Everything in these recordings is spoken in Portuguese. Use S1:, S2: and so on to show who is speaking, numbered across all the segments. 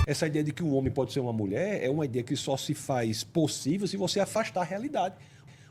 S1: Essa ideia de que um homem pode ser uma mulher é uma ideia que só se faz possível se você afastar a realidade.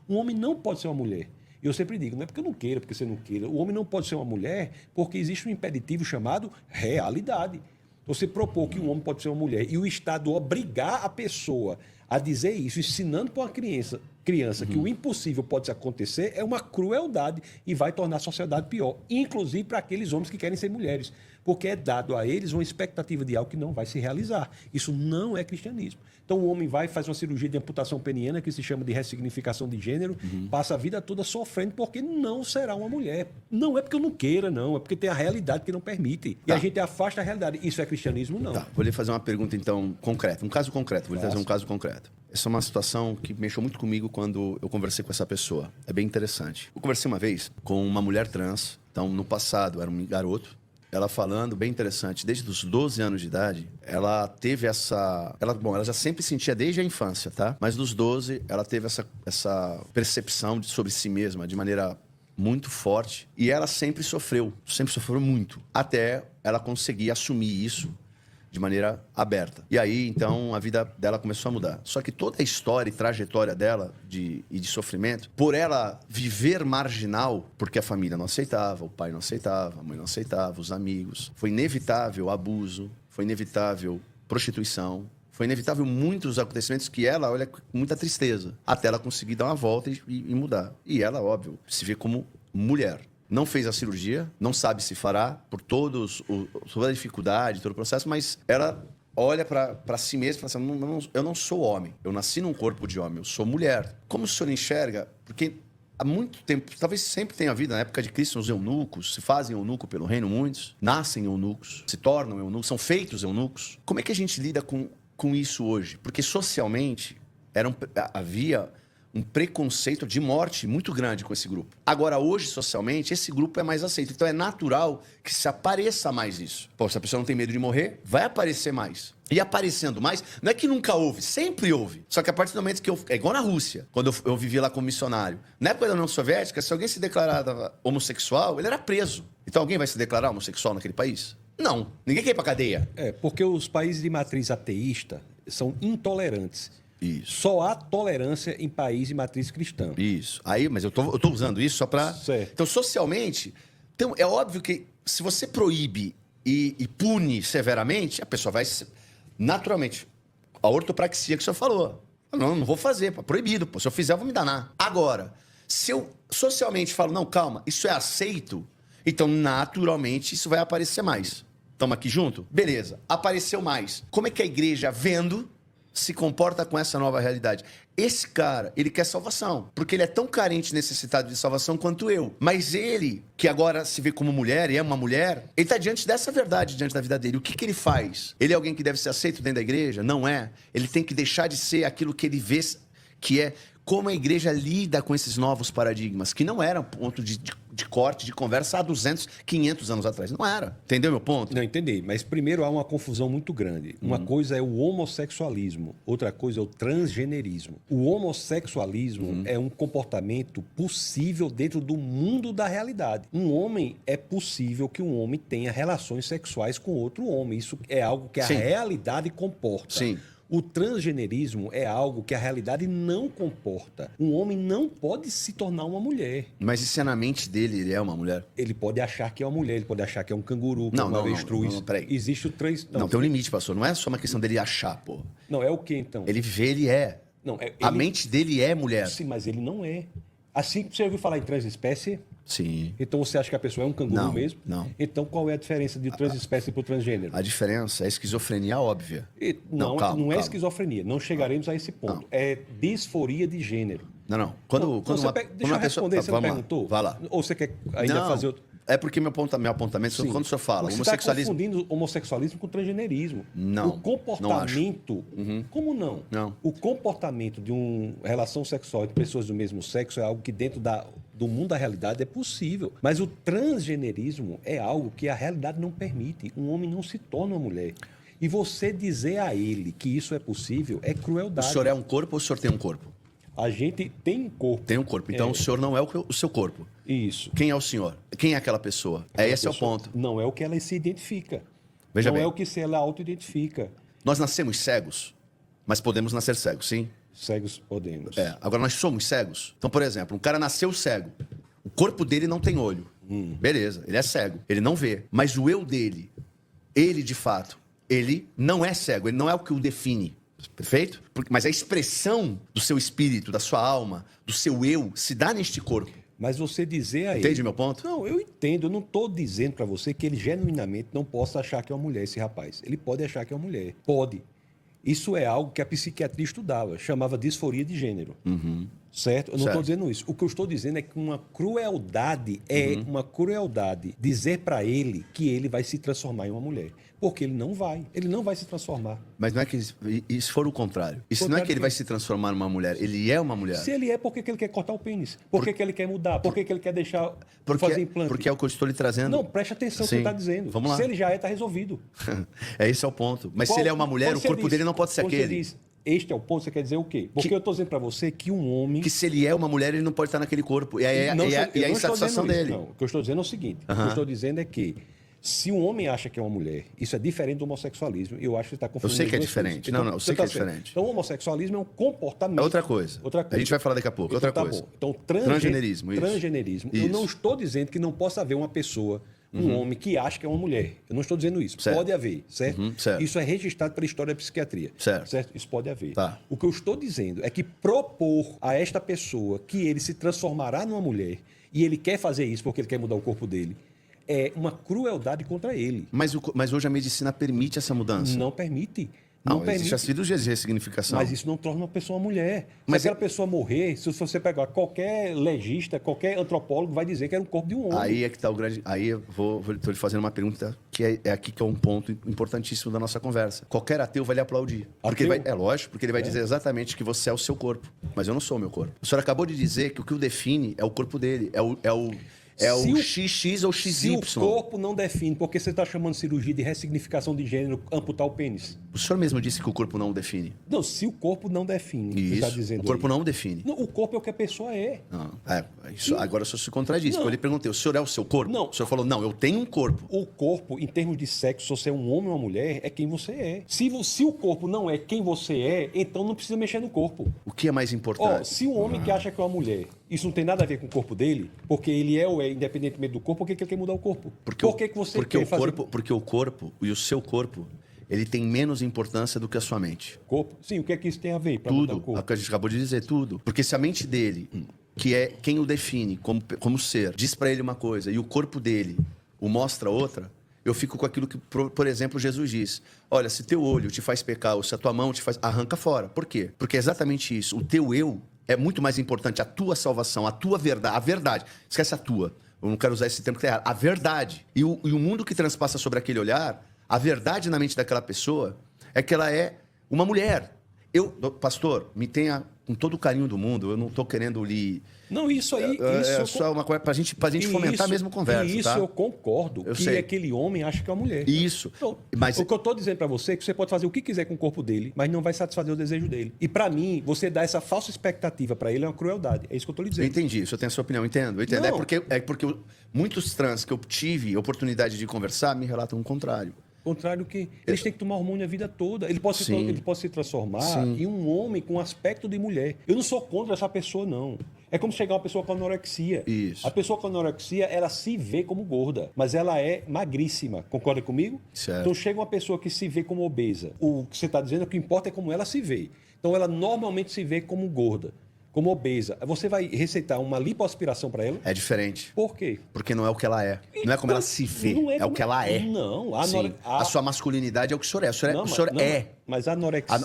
S1: Um homem não pode ser uma mulher. Eu sempre digo, não é porque eu não queira, porque você não queira. O homem não pode ser uma mulher porque existe um impeditivo chamado realidade. Você propor que um homem pode ser uma mulher e o Estado obrigar a pessoa a dizer isso, ensinando para uma criança que o impossível pode acontecer, é uma crueldade e vai tornar a sociedade pior, inclusive para aqueles homens que querem ser mulheres, porque é dado a eles uma expectativa de algo que não vai se realizar. Isso não é cristianismo. Então o homem vai, faz uma cirurgia de amputação peniana, que se chama de ressignificação de gênero, passa a vida toda sofrendo porque não será uma mulher. Não é porque eu não queira, não, é porque tem a realidade que não permite. E a gente afasta a realidade. Isso é cristianismo, não.
S2: Tá, vou lhe fazer uma pergunta, então, concreta. Um caso concreto. Vou lhe trazer um caso concreto. Essa é uma situação que mexeu muito comigo quando eu conversei com essa pessoa. É bem interessante. Eu conversei uma vez com uma mulher trans. Então, no passado, era um garoto. Ela falando, bem interessante, desde os 12 anos de idade, ela teve essa... Ela já sempre sentia desde a infância, tá? Mas dos 12, ela teve essa percepção sobre si mesma de maneira muito forte. E ela sempre sofreu muito. Até ela conseguir assumir isso de maneira aberta. E aí, então, a vida dela começou a mudar. Só que toda a história e trajetória dela de sofrimento, por ela viver marginal, porque a família não aceitava, o pai não aceitava, a mãe não aceitava, os amigos, foi inevitável abuso, foi inevitável prostituição, foi inevitável muitos acontecimentos que ela olha com muita tristeza, até ela conseguir dar uma volta e mudar. E ela, óbvio, se vê como mulher. Não fez a cirurgia, não sabe se fará, por toda a dificuldade, todo o processo, mas ela olha para si mesma e fala assim, eu não sou homem, eu nasci num corpo de homem, eu sou mulher. Como o senhor enxerga? Porque há muito tempo, talvez sempre tenha havido, na época de Cristo, os eunucos, se fazem eunuco pelo reino muitos, nascem eunucos, se tornam eunucos, são feitos eunucos. Como é que a gente lida com isso hoje? Porque socialmente havia um preconceito de morte muito grande com esse grupo. Agora, hoje, socialmente, esse grupo é mais aceito. Então, é natural que se apareça mais isso. Pô, se a pessoa não tem medo de morrer, vai aparecer mais. E aparecendo mais, não é que nunca houve, sempre houve. Só que a partir do momento que é igual na Rússia, quando eu vivi lá como missionário. Na época da União Soviética, se alguém se declarava homossexual, ele era preso. Então, alguém vai se declarar homossexual naquele país? Não. Ninguém quer ir pra cadeia.
S1: Porque os países de matriz ateísta são intolerantes.
S2: Isso.
S1: Só há tolerância em país de matriz cristã.
S2: Isso. Aí, mas eu tô usando isso só para... Então, socialmente, então, é óbvio que se você proíbe e pune severamente, a pessoa vai... Naturalmente, a ortopraxia que o senhor falou. Não vou fazer, proibido. Se eu fizer, eu vou me danar. Agora, se eu socialmente falo, não, calma, isso é aceito, então, naturalmente, isso vai aparecer mais. Estamos aqui junto? Beleza. Apareceu mais. Como é que a igreja, vendo, se comporta com essa nova realidade? Esse cara, ele quer salvação, porque ele é tão carente e necessitado de salvação quanto eu. Mas ele, que agora se vê como mulher e é uma mulher, ele está diante dessa verdade, diante da vida dele. O que ele faz? Ele é alguém que deve ser aceito dentro da igreja? Não é. Ele tem que deixar de ser aquilo que ele vê que é como a igreja lida com esses novos paradigmas, que não eram ponto de corte, de conversa há 200, 500 anos atrás. Não era. Entendeu meu ponto?
S1: Não, entendi. Mas primeiro há uma confusão muito grande. Uma coisa é o homossexualismo, outra coisa é o transgenerismo. O homossexualismo é um comportamento possível dentro do mundo da realidade. Um homem, é possível que um homem tenha relações sexuais com outro homem. Isso é algo que a realidade comporta.
S2: Sim.
S1: O transgenerismo é algo que a realidade não comporta. Um homem não pode se tornar uma mulher.
S2: Mas e se é na mente dele ele é uma mulher?
S1: Ele pode achar que é uma mulher, ele pode achar que é um canguru, que é uma avestruz.
S2: Não, peraí.
S1: Existe o trans...
S2: Não, tem um limite, pastor. Não é só uma questão dele achar, pô.
S1: Não, é o que então?
S2: Ele vê, ele é.
S1: Não,
S2: A mente dele é mulher.
S1: Sim, mas ele não é. Assim que você ouviu falar em transespécie,
S2: Sim.
S1: então você acha que a pessoa é um canguru mesmo?
S2: Não.
S1: Então qual é a diferença de transespécie para o transgênero?
S2: A diferença é esquizofrenia óbvia.
S1: Não é esquizofrenia, não chegaremos a esse ponto.
S2: Não.
S1: É disforia de gênero.
S2: Não. Quando
S1: deixa eu responder, você não perguntou?
S2: Vai lá.
S1: Ou você quer ainda fazer outro?
S2: É porque meu apontamento, quando o senhor fala,
S1: você
S2: homossexualismo...
S1: está confundindo homossexualismo com transgenerismo.
S2: Não,
S1: o comportamento... Como não?
S2: Não.
S1: O comportamento de uma relação sexual entre pessoas do mesmo sexo é algo que dentro do mundo da realidade é possível. Mas o transgenerismo é algo que a realidade não permite. Um homem não se torna uma mulher. E você dizer a ele que isso é possível é crueldade.
S2: O senhor é um corpo ou o senhor tem um corpo?
S1: A gente tem um corpo.
S2: Tem um corpo. Então o senhor não é o seu corpo.
S1: Isso.
S2: Quem é o senhor? Quem é aquela pessoa? Esse é o ponto.
S1: Não é o que ela se identifica.
S2: Veja
S1: não
S2: bem.
S1: é o que ela auto-identifica.
S2: Nós nascemos cegos, mas podemos nascer cegos, sim?
S1: Cegos podemos.
S2: Agora nós somos cegos. Então, por exemplo, um cara nasceu cego. O corpo dele não tem olho. Beleza, ele é cego. Ele não vê. Mas o eu dele, ele de fato, ele não é cego. Ele não é o que o define. Perfeito? Mas a expressão do seu espírito, da sua alma, do seu eu, se dá neste corpo.
S1: Mas você dizer a ele...
S2: Entende meu ponto?
S1: Não, eu entendo. Eu não estou dizendo para você que ele genuinamente não possa achar que é uma mulher, esse rapaz. Ele pode achar que é uma mulher. Pode. Isso é algo que a psiquiatria estudava. Chamava disforia de gênero. Certo? Eu não estou dizendo isso. O que eu estou dizendo é que uma crueldade uma crueldade dizer para ele que ele vai se transformar em uma mulher. Porque ele não vai. Ele não vai se transformar.
S2: Mas não é que... E se for o contrário? E se não é que ele vai se transformar numa mulher? Ele é uma mulher.
S1: Se ele é, por que ele quer cortar o pênis? Por que ele quer mudar? Por que ele quer deixar fazer implante?
S2: Porque é o que eu estou lhe trazendo.
S1: Não, preste atenção no que você está dizendo.
S2: Vamos lá.
S1: Se ele já é, está resolvido.
S2: Esse é o ponto. Mas se ele é uma mulher, o corpo dele não pode ser aquele.
S1: Você diz, este é o ponto, você quer dizer o quê? Porque eu estou dizendo para você que um homem...
S2: Que se ele é uma mulher, ele não pode estar naquele corpo. E é a insatisfação dele.
S1: Não, o que eu estou dizendo é o seguinte. O que eu estou dizendo é que se um homem acha que é uma mulher, isso é diferente do homossexualismo. Eu acho que você está confundindo.
S2: Eu sei que é diferente.
S1: Então,
S2: eu sei que é diferente.
S1: Então, o homossexualismo é um comportamento.
S2: É outra coisa. A gente vai falar daqui a pouco.
S1: Então,
S2: outra coisa.
S1: Bom. Então,
S2: transgenerismo.
S1: Transgenerismo.
S2: Isso.
S1: Eu não estou dizendo que não possa haver uma pessoa, um homem que acha que é uma mulher. Eu não estou dizendo isso.
S2: Certo.
S1: Pode haver, certo?
S2: Certo.
S1: Isso é registrado pela história da psiquiatria.
S2: Certo.
S1: Isso pode haver.
S2: Tá.
S1: O que eu estou dizendo é que propor a esta pessoa que ele se transformará numa mulher e ele quer fazer isso porque ele quer mudar o corpo dele, é uma crueldade contra ele.
S2: Mas hoje a medicina permite essa mudança?
S1: Não permite.
S2: Não,
S1: permite.
S2: existe a cirurgia de ressignificação.
S1: Mas isso não torna uma pessoa mulher.
S2: Mas
S1: se aquela pessoa morrer, se você pegar qualquer legista, qualquer antropólogo vai dizer que era um corpo de um homem.
S2: Aí é que está o grande... Aí eu estou lhe fazendo uma pergunta que é aqui que é um ponto importantíssimo da nossa conversa. Qualquer ateu vai lhe aplaudir. Porque é lógico, porque ele vai dizer exatamente que você é o seu corpo. Mas eu não sou o meu corpo. O senhor acabou de dizer que o que o define é o corpo dele. É o XX ou XY.
S1: Se o corpo não define, por que você está chamando cirurgia de ressignificação de gênero amputar o pênis?
S2: O senhor mesmo disse que o corpo não o define.
S1: Não, se o corpo não define,
S2: Isso,
S1: você está dizendo
S2: o corpo
S1: aí.
S2: não o define.
S1: Não, o corpo é o que a pessoa é.
S2: Não, agora o senhor se contradiz. Eu lhe perguntei, o senhor é o seu corpo?
S1: Não.
S2: O senhor falou, não, eu tenho um corpo.
S1: O corpo, em termos de sexo, se você é um homem ou uma mulher, é quem você é. Se o corpo não é quem você é, então não precisa mexer no corpo.
S2: O que é mais importante?
S1: Se o homem que acha que é uma mulher, isso não tem nada a ver com o corpo dele, porque ele é ou é independentemente do corpo, por que ele quer mudar o corpo? Por que você quer fazer...
S2: Porque o corpo e o seu corpo, ele tem menos importância do que a sua mente.
S1: Corpo? Sim, o que é que isso tem a ver para mudar o
S2: Tudo,
S1: corpo?
S2: o que a gente acabou de dizer, tudo. Porque se a mente dele, que é quem o define como ser, diz para ele uma coisa e o corpo dele o mostra outra, eu fico com aquilo que, por exemplo, Jesus diz. Olha, se teu olho te faz pecar ou se a tua mão te faz... Arranca fora. Por quê? Porque é exatamente isso. O teu eu é muito mais importante. A tua salvação, a tua verdade. A verdade. Esquece a tua. Eu não quero usar esse termo que está errado. A verdade. E o mundo que transpassa sobre aquele olhar, a verdade na mente daquela pessoa é que ela é uma mulher. Pastor, me tenha com todo o carinho do mundo, eu não estou querendo lhe...
S1: Não, isso aí...
S2: É só uma coisa para a gente fomentar mesmo a conversa,
S1: isso
S2: tá?
S1: eu concordo,
S2: eu
S1: que
S2: sei.
S1: aquele homem acha que é uma mulher.
S2: Isso.
S1: Então,
S2: Mas...
S1: O que eu estou dizendo para você é que você pode fazer o que quiser com o corpo dele, mas não vai satisfazer o desejo dele. E para mim, você dar essa falsa expectativa para ele é uma crueldade. É isso que eu estou lhe dizendo.
S2: Eu entendi, isso eu tenho a sua opinião, entendo.
S1: Não.
S2: É porque muitos trans que eu tive oportunidade de conversar me relatam o contrário.
S1: Contrário que eles têm que tomar hormônio a vida toda. Ele pode se transformar em um homem com aspecto de mulher. Eu não sou contra essa pessoa, não. É como chegar uma pessoa com anorexia.
S2: Isso.
S1: A pessoa com anorexia, ela se vê como gorda, mas ela é magríssima. Concorda comigo?
S2: Certo.
S1: Então chega uma pessoa que se vê como obesa. O que você está dizendo, o que importa é como ela se vê. Então ela normalmente se vê como gorda, como obesa. Você vai receitar uma lipoaspiração para ela?
S2: É diferente.
S1: Por quê?
S2: Porque não é o que ela é. Não é como ela se vê, é o que ela é.
S1: Não.
S2: A sua masculinidade é o que o senhor é. O senhor é.
S1: Mas a anorexia...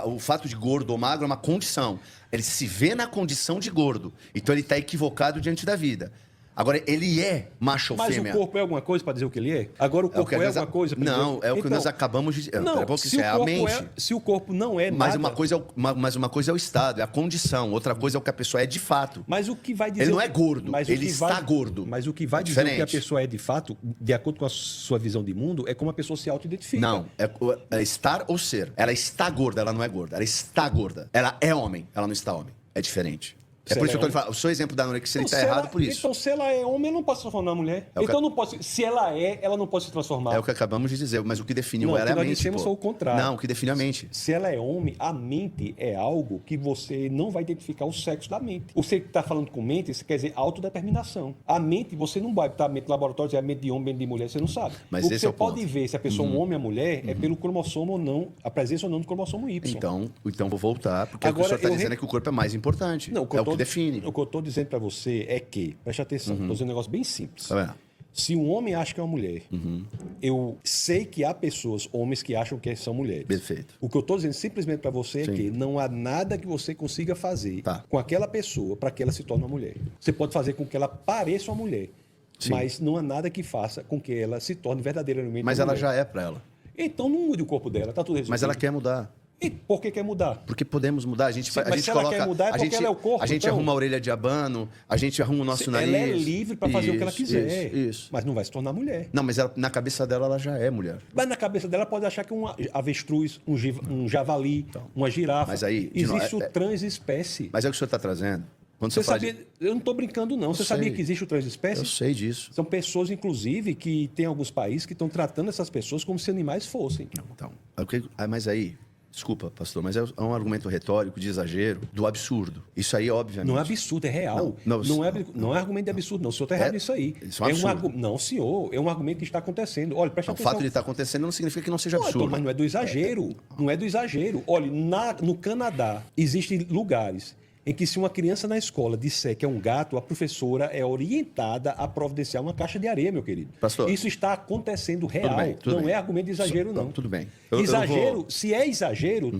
S2: O fato de gordo ou magro é uma condição. Ele se vê na condição de gordo. Então ele está equivocado diante da vida. Agora, ele é macho ou
S1: mas
S2: fêmea.
S1: Mas o corpo é alguma coisa para dizer o que ele é? Agora o corpo é alguma coisa para dizer...
S2: Não, é o que nós acabamos de dizer.
S1: Não,
S2: é a mente.
S1: Se o corpo não é
S2: mas
S1: nada...
S2: Mas uma coisa é o estado, é a condição. Outra coisa é o que a pessoa é de fato.
S1: Mas o que vai dizer...
S2: Ele não é gordo, ele está gordo.
S1: Mas o que vai dizer o que a pessoa é de fato, de acordo com a sua visão de mundo, é como a pessoa se auto-identifica.
S2: Não, é estar ou ser. Ela está gorda, ela não é gorda. Ela está gorda. Ela é homem, ela não está homem. É diferente. É por isso que eu tô falando. O seu exemplo da anorexia ele tá errado por isso.
S1: Então, se ela é homem, ela não pode se transformar em mulher. Então, não pode, se ela é, ela não pode se transformar.
S2: É o que acabamos de dizer, mas o que definiu
S1: não,
S2: ela é a mente.
S1: Nós dissemos o contrário.
S2: Não, o que define a mente.
S1: Se ela é homem, a mente é algo que você não vai identificar o sexo da mente. Você que está falando com mente, isso quer dizer autodeterminação. A mente, você não vai botar a mente no laboratório, dizer a mente de homem, mente de mulher, você não sabe.
S2: Mas
S1: o que
S2: esse
S1: você
S2: é o
S1: pode
S2: ponto.
S1: ver se a pessoa é um homem ou mulher é pelo cromossomo ou não, a presença ou não do cromossomo Y.
S2: Então vou voltar, porque
S1: Agora,
S2: o que o senhor está dizendo é que o corpo é mais importante.
S1: Não,
S2: é o que define.
S1: O que eu estou dizendo para você é que, preste atenção, estou dizendo um negócio bem simples.
S2: Tá vendo?
S1: Se um homem acha que é uma mulher, eu sei que há pessoas, homens, que acham que são mulheres.
S2: Perfeito.
S1: O que eu estou dizendo simplesmente para você é
S2: Sim.
S1: que não há nada que você consiga fazer
S2: Tá.
S1: com aquela pessoa para que ela se torne uma mulher. Você pode fazer com que ela pareça uma mulher,
S2: Sim.
S1: mas não há nada que faça com que ela se torne verdadeiramente
S2: Mas
S1: uma
S2: ela
S1: mulher.
S2: já é para ela.
S1: Então não mude o corpo dela, tá tudo resolvido.
S2: Mas ela quer mudar.
S1: E por que quer mudar?
S2: Porque podemos mudar. A gente,
S1: Sim,
S2: a
S1: mas
S2: gente
S1: se ela
S2: coloca.
S1: quer mudar, é
S2: a
S1: porque
S2: gente,
S1: ela é o corpo,
S2: a gente
S1: então.
S2: arruma a orelha de abano, a gente arruma o nosso nariz.
S1: Ela é livre para fazer o que ela
S2: Isso,
S1: quiser,
S2: Isso.
S1: mas não vai se tornar mulher.
S2: Não, mas na cabeça dela, ela já é mulher.
S1: Mas na cabeça dela pode achar que é um avestruz, um javali, uma girafa.
S2: Mas aí,
S1: existe o transespécie.
S2: Mas é o que o senhor está trazendo. Quando
S1: Você
S2: fala
S1: sabia? Eu não estou brincando, não. Você
S2: sei.
S1: sabia que existe o transespécie?
S2: Eu sei disso.
S1: São pessoas, inclusive, que tem alguns países que estão tratando essas pessoas como se animais fossem.
S2: Então, mas aí, desculpa, pastor, mas é um argumento retórico de exagero, do absurdo. Isso aí, obviamente.
S1: Não é absurdo, é real. Não é argumento de absurdo, não. O senhor está errado nisso aí.
S2: Isso é um absurdo.
S1: Não, senhor. É um argumento que está acontecendo. Olha, presta
S2: O
S1: atenção.
S2: fato de estar acontecendo não significa que não seja
S1: Não,
S2: absurdo.
S1: mas não é do exagero. Não é do exagero. Olha, no Canadá, existem lugares em que se uma criança na escola disser que é um gato, a professora é orientada a providenciar uma caixa de areia, meu querido.
S2: Pastor,
S1: isso está acontecendo real.
S2: tudo
S1: não
S2: bem.
S1: é argumento de exagero, não.
S2: Tudo bem.
S1: Exagero, se é exagero,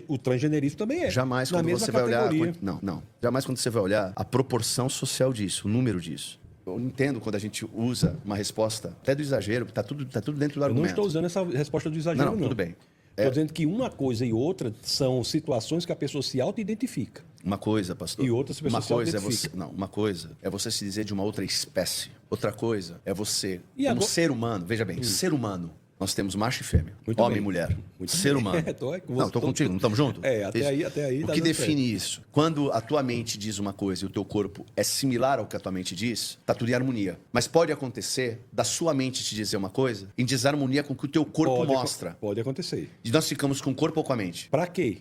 S1: o transgenerismo também é.
S2: Jamais
S1: na
S2: quando
S1: mesma
S2: você vai olhar...
S1: categoria.
S2: Não. Jamais quando você vai olhar a proporção social disso, o número disso. Eu entendo quando a gente usa uma resposta até do exagero, tá tudo dentro do
S1: Eu
S2: argumento.
S1: não estou usando essa resposta do exagero, não.
S2: Tudo bem.
S1: Estou dizendo que uma coisa e outra são situações que a pessoa se auto-identifica.
S2: Uma coisa, pastor.
S1: E outras pessoas se auto-identificam.
S2: Uma coisa é você se dizer de uma outra espécie. Outra coisa é você,
S1: E
S2: como
S1: agora-
S2: ser humano, veja bem, ser humano. Nós temos macho e fêmea,
S1: Muito
S2: homem
S1: bem.
S2: e mulher.
S1: Muito
S2: ser
S1: bem.
S2: humano.
S1: Não,
S2: Estou contigo, não estamos juntos?
S1: Até aí
S2: O
S1: tá
S2: que
S1: dando
S2: define isso? Quando a tua mente diz uma coisa e o teu corpo é similar ao que a tua mente diz, tá tudo em harmonia. Mas pode acontecer da sua mente te dizer uma coisa em desarmonia com o que o teu corpo mostra.
S1: Pode acontecer.
S2: E nós ficamos com o corpo ou com a mente?
S1: Para quê?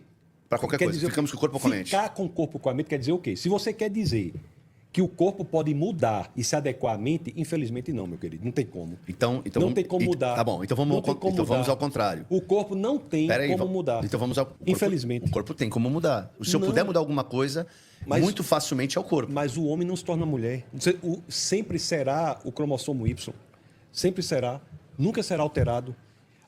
S2: Para qualquer
S1: Quer
S2: coisa.
S1: dizer,
S2: Ficamos com o corpo ou com a mente?
S1: Ficar com o corpo com a mente quer dizer o quê? Se você quer dizer que o corpo pode mudar e se adequar à mente, infelizmente não, meu querido. Não tem como.
S2: Então
S1: não tem como mudar.
S2: Tá bom, então vamos ao contrário.
S1: O corpo não tem como mudar.
S2: Então vamos ao corpo.
S1: Infelizmente.
S2: O corpo tem como mudar. Se eu
S1: Não.
S2: puder mudar alguma coisa, muito facilmente é o corpo.
S1: Mas o homem não se torna mulher. Sempre será o cromossomo Y. Sempre será. Nunca será alterado.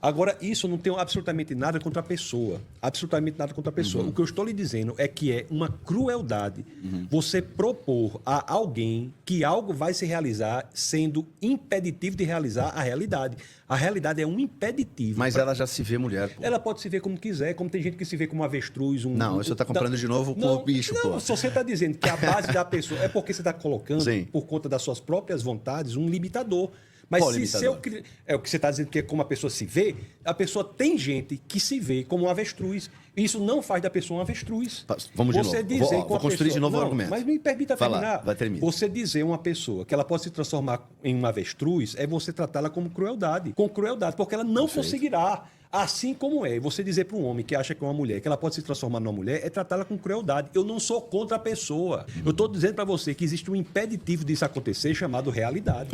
S1: Agora, isso não tem absolutamente nada contra a pessoa. Absolutamente nada contra a pessoa. O que eu estou lhe dizendo é que é uma crueldade você propor a alguém que algo vai se realizar sendo impeditivo de realizar a realidade. A realidade é um impeditivo.
S2: Mas ela já se vê mulher, pô.
S1: Ela pode se ver como quiser, como tem gente que se vê como um avestruz.
S2: Não, você está comprando de novo com o bicho, pô.
S1: Não, se você está dizendo que a base da pessoa é porque você está colocando,
S2: Sim.
S1: por conta das suas próprias vontades, um limitador. Mas
S2: Qual
S1: se
S2: limitador?
S1: é o que você está dizendo que é como a pessoa se vê, a pessoa tem gente que se vê como um avestruz. Isso não faz da pessoa um avestruz.
S2: Vamos de
S1: você
S2: novo.
S1: Dizer
S2: Vou
S1: com a
S2: construir
S1: pessoa,
S2: de novo o
S1: não,
S2: argumento.
S1: Mas me permita
S2: Vai lá,
S1: terminar.
S2: vai terminar.
S1: Você dizer a uma pessoa que ela pode se transformar em um avestruz é você tratá-la como crueldade. Com crueldade, porque ela não conseguirá. Assim como é, você dizer para um homem que acha que é uma mulher, que ela pode se transformar numa mulher, é tratá-la com crueldade. Eu não sou contra a pessoa. Eu estou dizendo para você que existe um impeditivo disso acontecer chamado realidade.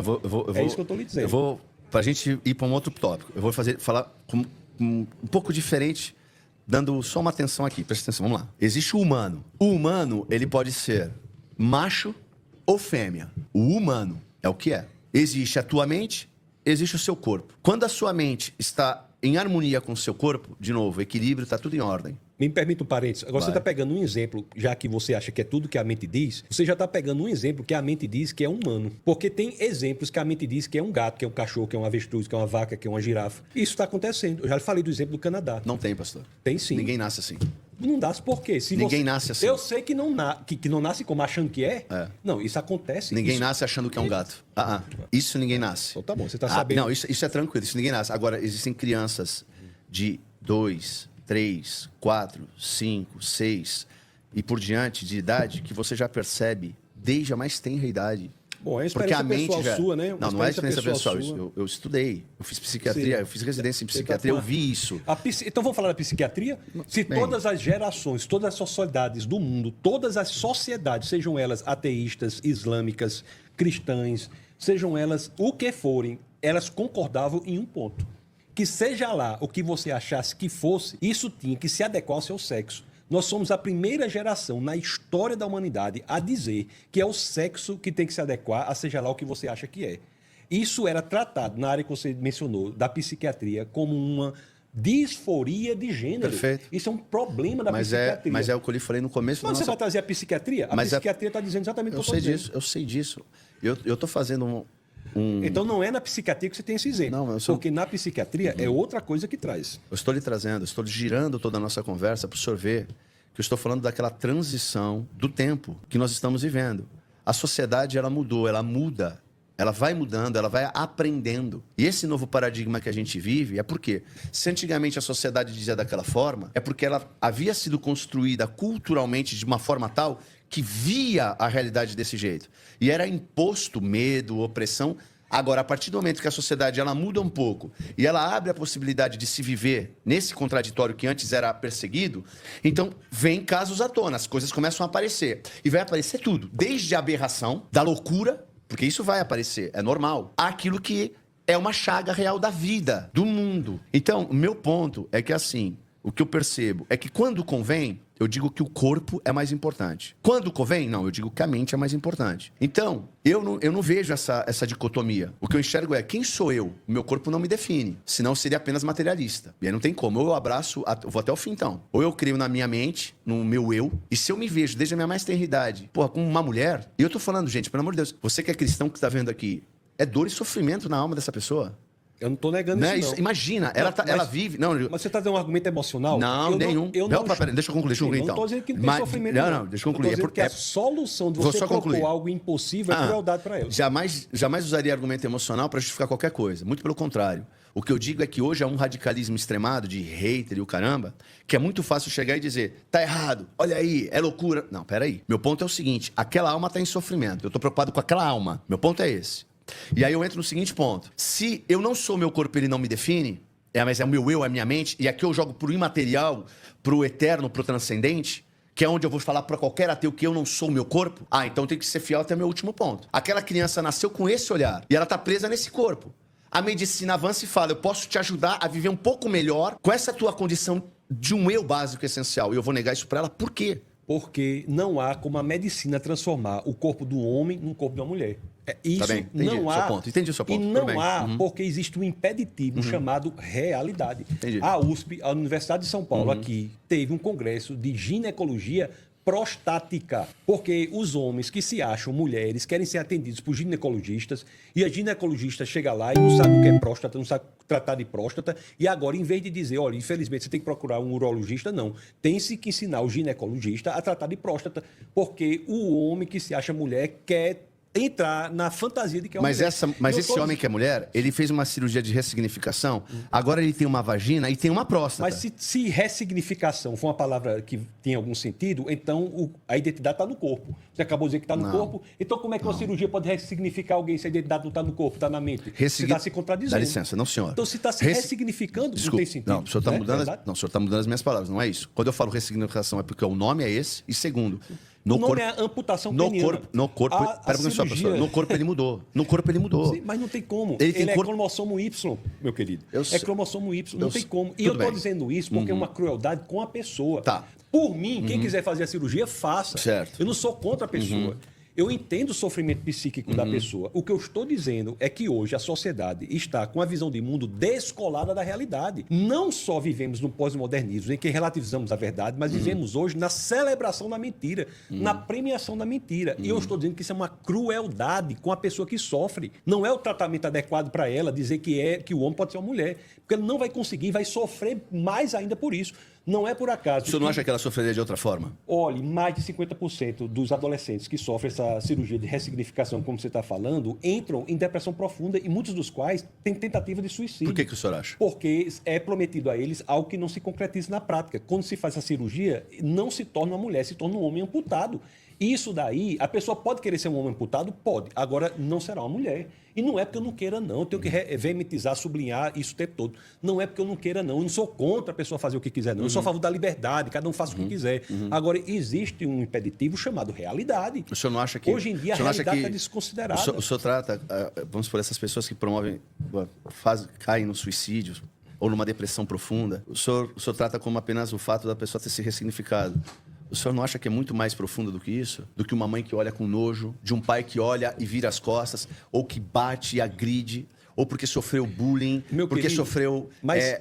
S1: É isso que eu estou lhe dizendo.
S2: Para a gente ir para um outro tópico, eu vou falar um pouco diferente, dando só uma atenção aqui. Presta atenção, vamos lá. Existe o humano. O humano, ele pode ser macho ou fêmea. O humano é o que é. Existe a tua mente, existe o seu corpo. Quando a sua mente está em harmonia com o seu corpo, de novo, equilíbrio, está tudo em ordem.
S1: Me permita um parênteses. Agora você está pegando um exemplo, já que você acha que é tudo que a mente diz, você já está pegando um exemplo que a mente diz que é humano. Porque tem exemplos que a mente diz que é um gato, que é um cachorro, que é um avestruz, que é uma vaca, que é uma girafa. Isso está acontecendo. Eu já falei do exemplo do Canadá.
S2: Não tem, pastor.
S1: Tem sim.
S2: Ninguém nasce assim.
S1: Não nasce por quê?
S2: Ninguém nasce assim.
S1: Eu sei que não, que não nasce como achando que é. Não, isso acontece.
S2: Ninguém nasce achando que é um gato. Isso ninguém nasce.
S1: Então tá bom, você está sabendo.
S2: Não, isso é tranquilo, isso ninguém nasce. Agora, existem crianças de 2, 3, 4, 5, 6 e por diante de idade que você já percebe desde a mais tenra idade.
S1: Bom, é
S2: Porque
S1: experiência
S2: a mente
S1: pessoal
S2: já...
S1: sua, né?
S2: Não é experiência pessoal.
S1: Sua.
S2: Eu estudei, eu fiz psiquiatria,
S1: Sim.
S2: eu fiz residência em psiquiatria, eu vi isso.
S1: Então vamos falar da psiquiatria? Se
S2: Bem.
S1: todas as gerações, todas as sociedades do mundo, todas as sociedades, sejam elas ateístas, islâmicas, cristãs, sejam elas o que forem, elas concordavam em um ponto. Que seja lá o que você achasse que fosse, isso tinha que se adequar ao seu sexo. Nós somos a primeira geração na história da humanidade a dizer que é o sexo que tem que se adequar a seja lá o que você acha que é. Isso era tratado, na área que você mencionou, da psiquiatria, como uma disforia de gênero.
S2: Perfeito.
S1: Isso é um problema da psiquiatria.
S2: Mas é o que eu lhe falei no começo.
S1: Mas você vai trazer a psiquiatria? A psiquiatria está dizendo exatamente o que eu estou dizendo.
S2: Eu sei disso. Eu estou fazendo
S1: Então não é na psiquiatria que você tem esse exemplo.
S2: Não,
S1: porque na psiquiatria é outra coisa que traz.
S2: Eu estou lhe trazendo, estou girando toda a nossa conversa para o senhor ver que eu estou falando daquela transição do tempo que nós estamos vivendo. A sociedade, ela mudou, ela muda, ela vai mudando, ela vai aprendendo. E esse novo paradigma que a gente vive é porque, se antigamente a sociedade dizia daquela forma, é porque ela havia sido construída culturalmente de uma forma tal que via a realidade desse jeito. E era imposto medo, opressão. Agora, a partir do momento que a sociedade ela muda um pouco e ela abre a possibilidade de se viver nesse contraditório que antes era perseguido, então vem casos à tona, as coisas começam a aparecer. E vai aparecer tudo, desde a aberração, da loucura, porque isso vai aparecer, é normal, àquilo que é uma chaga real da vida, do mundo. Então, o meu ponto é que assim, o que eu percebo é que quando convém, eu digo que o corpo é mais importante. Quando convém, não, eu digo que a mente é mais importante. Então, eu não vejo essa dicotomia. O que eu enxergo é, quem sou eu? O meu corpo não me define, senão seria apenas materialista. E aí não tem como, ou eu abraço, eu vou até o fim então. Ou eu creio na minha mente, no meu eu, e se eu me vejo desde a minha mais tenra idade, porra, como uma mulher, e eu tô falando, gente, pelo amor de Deus, você que é cristão que tá vendo aqui, é dor e sofrimento na alma dessa pessoa.
S1: Eu não estou negando
S2: Né?
S1: isso, não.
S2: Imagina, ela vive...
S1: Mas você está dando um argumento emocional?
S2: Não, nenhum. Peraí, deixa eu concluir,
S1: Eu não
S2: então.
S1: estou dizendo que não tem sofrimento.
S2: Não, deixa eu concluir.
S1: Eu estou dizendo que a solução de você propor algo impossível é crueldade para ela.
S2: Jamais usaria argumento emocional para justificar qualquer coisa. Muito pelo contrário. O que eu digo é que hoje há um radicalismo extremado de hater e o caramba, que é muito fácil chegar e dizer, tá errado, olha aí, é loucura. Não, peraí. Meu ponto é o seguinte, aquela alma está em sofrimento. Eu estou preocupado com aquela alma. Meu ponto é esse. E aí eu entro no seguinte ponto. Se eu não sou meu corpo, ele não me define, mas é o meu eu, é a minha mente, e aqui eu jogo pro imaterial, pro eterno, pro transcendente, que é onde eu vou falar para qualquer ateu que eu não sou o meu corpo, então eu tenho que ser fiel até o meu último ponto. Aquela criança nasceu com esse olhar, e ela tá presa nesse corpo. A medicina avança e fala, eu posso te ajudar a viver um pouco melhor com essa tua condição de um eu básico essencial. E eu vou negar isso para ela, por quê?
S1: Porque não há como a medicina transformar o corpo do homem num corpo de uma mulher. Isso
S2: tá bem, entendi o seu ponto.
S1: E não há, porque existe um impeditivo chamado realidade.
S2: Entendi.
S1: A USP, a Universidade de São Paulo, aqui, teve um congresso de ginecologia prostática, porque os homens que se acham mulheres querem ser atendidos por ginecologistas e a ginecologista chega lá e não sabe o que é próstata, não sabe tratar de próstata e agora, em vez de dizer, olha, infelizmente você tem que procurar um urologista, não. Tem-se que ensinar o ginecologista a tratar de próstata, porque o homem que se acha mulher quer entrar na fantasia de que é uma mulher.
S2: Mas esse homem que é mulher, ele fez uma cirurgia de ressignificação, agora ele tem uma vagina e tem uma próstata.
S1: Mas se ressignificação for uma palavra que tem algum sentido, então a identidade está no corpo. Você acabou de dizer que está no corpo, então como é que uma cirurgia pode ressignificar alguém se a identidade não está no corpo, está na mente? Você está se contradizendo.
S2: Dá licença, não, senhor.
S1: Então se está se ressignificando,
S2: desculpa,
S1: não tem sentido.
S2: Não, o senhor está mudando,
S1: o
S2: senhor está mudando as minhas palavras, não é isso. Quando eu falo ressignificação é porque o nome é esse, e segundo...
S1: O nome é amputação peniana.
S2: No corpo, no corpo ele mudou. No corpo ele mudou.
S1: Sim, mas não tem como. Ele é cromossomo Y, meu querido. É cromossomo Y, não tem como. E eu estou dizendo isso porque é uma crueldade com a pessoa.
S2: Tá.
S1: Por mim, quem quiser fazer a cirurgia, faça.
S2: Certo.
S1: Eu não sou contra a pessoa. Eu entendo o sofrimento psíquico da pessoa. O que eu estou dizendo é que hoje a sociedade está com a visão de mundo descolada da realidade. Não só vivemos no pós-modernismo, em que relativizamos a verdade, mas vivemos hoje na celebração da mentira, na premiação da mentira. E eu estou dizendo que isso é uma crueldade com a pessoa que sofre. Não é o tratamento adequado para ela dizer que o homem pode ser uma mulher, porque ele não vai conseguir, vai sofrer mais ainda por isso. Não é por acaso.
S2: O senhor não acha que ela sofreria de outra forma?
S1: Olhe, mais de 50% dos adolescentes que sofrem essa cirurgia de ressignificação, como você está falando, entram em depressão profunda e muitos dos quais têm tentativa de suicídio.
S2: Por que o senhor acha?
S1: Porque é prometido a eles algo que não se concretiza na prática. Quando se faz a cirurgia, não se torna uma mulher, se torna um homem amputado. Isso daí, a pessoa pode querer ser um homem amputado? Pode. Agora, não será uma mulher. E não é porque eu não queira, não. Eu tenho que veementizar, sublinhar isso o tempo todo. Não é porque eu não queira, não. Eu não sou contra a pessoa fazer o que quiser, não. Eu sou a favor da liberdade, cada um faça o que quiser. Agora, existe um impeditivo chamado realidade.
S2: O senhor não acha que...
S1: Hoje em dia, a realidade está desconsiderada.
S2: O senhor trata, vamos por essas pessoas que promovem, caem no suicídio ou numa depressão profunda, o senhor trata como apenas o fato da pessoa ter se ressignificado. O senhor não acha que é muito mais profundo do que isso? Do que uma mãe que olha com nojo, de um pai que olha e vira as costas, ou que bate e agride, ou porque sofreu bullying, porque sofreu